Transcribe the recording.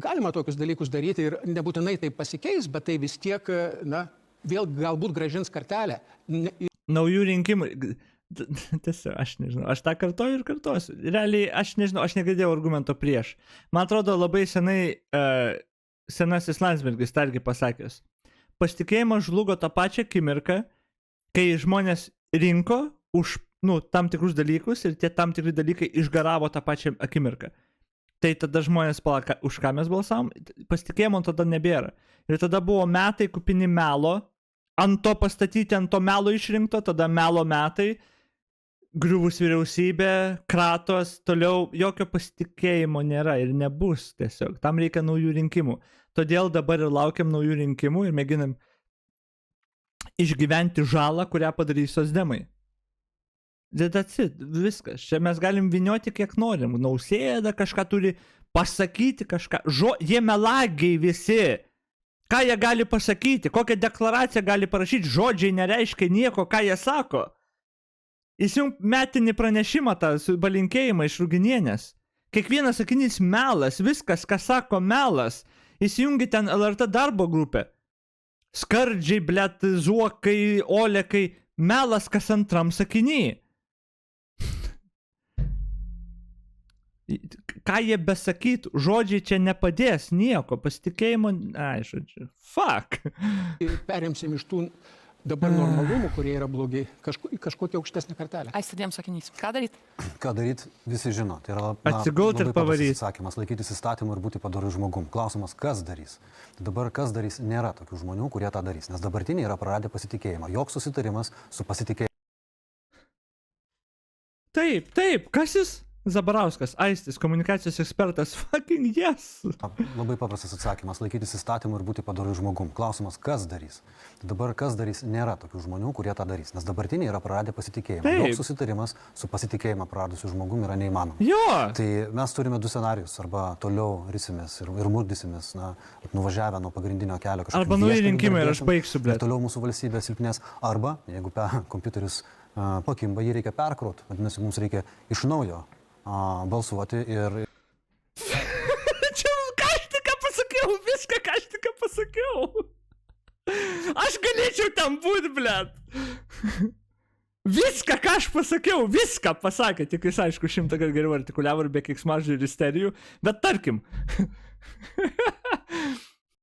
galima tokius dalykus daryti ir nebūtinai tai pasikeis, bet tai vis tiek, na, vėl galbūt gražins kartelę. Naujų rinkimų. Tiesiog, aš nežinau, aš tą kartoju ir kartosiu. Realiai, aš nežinau, aš negirdėjau argumento prieš. Man atrodo, labai senai senasis Landsbergis targi pasakęs. Pasitikėjimas žlugo tą pačią akimirką, kai žmonės rinko už tam tikrus dalykus ir tie tam tikri dalykai išgaravo tą pačią akimirką. Tai tada žmonės palaka, už ką mes balsavom, pasitikėjimo tada nebėra. Ir tada buvo metai kupini melo, ant to pastatyti, ant to melo išrinkto, tada melo metai, griuvus vyriausybė, kratos, toliau jokio pasitikėjimo nėra ir nebus tiesiog. Tam reikia naujų rinkimų. Todėl dabar ir laukiam naujų rinkimų ir mėginam išgyventi žalą, kurią padarys socdemai. That's it, viskas. Čia mes galim vynioti kiek norim. Nausėda kažką turi pasakyti, kažką. Jie melagiai visi. Ką jie gali pasakyti? Kokią deklaraciją gali parašyti? Žodžiai nereiškia nieko, ką jie sako. Įsijung metinį pranešimą tą su palinkėjimą iš Ruginienės. Kiekvienas sakinys melas, viskas, ką sako melas. Įsijungi ten LRT darbo grupę. Skardžiai, blet, zuokai, olekai. Melas kas antram sakiny. Ką jie besakytų, žodžiai čia nepadės nieko, pasitikėjimo, žodžiu, fuck. Perimsim iš tų dabar normalumų, kurie yra blogi, kažkokią aukštesnę kartelę. Aistė, sakinys. Ką daryti? Ką daryti, visi žino. Tai yra atsigult ir pavaryti. Atsakymas, laikytis įstatymų ir būti padoriu žmogum. Klausimas, kas darys? Dabar kas darys, nėra tokių žmonių, kurie tą darys, nes dabartiniai yra praradę pasitikėjimą. Joks susitarimas su pasitikėjimu. Taip, kas jis? Zabarauskas, Aistis, komunikacijos ekspertas, fucking yes. Labai paprastas atsakymas, laikytis įstatymų ir būti padoriu žmogum. Klausimas, kas darys? Dabar kas darys, nėra tokių žmonių, kurie tą darys, nes dabartiniai yra praradę pasitikėjimą. Joks susitarimas su pasitikėjimą praradusiu žmogum yra neįmanoma. Jo! Tai mes turime du scenarijus, arba toliau risimės ir murdysimės, nuvažiavę nuo pagrindinio kelio kažkokį. Arba nauji rinkimai ir aš baigsiu, blet. Ir toliau mūsų valstybė silpnės, arba, jeigu kompiuteris pakimba, jį reikia perkraut, vadinasi, mums reikia iš naujo balsuoti ir... Čia ką aš tik pasakiau, viską ką aš tik pasakiau. Aš galėčiau ten būt, blet. Viską, ką aš pasakiau, viską pasakė, tik jis aišku 100 kart geriau artikuliavo ir be keiksmažodžių ir isterijų, bet tarkim.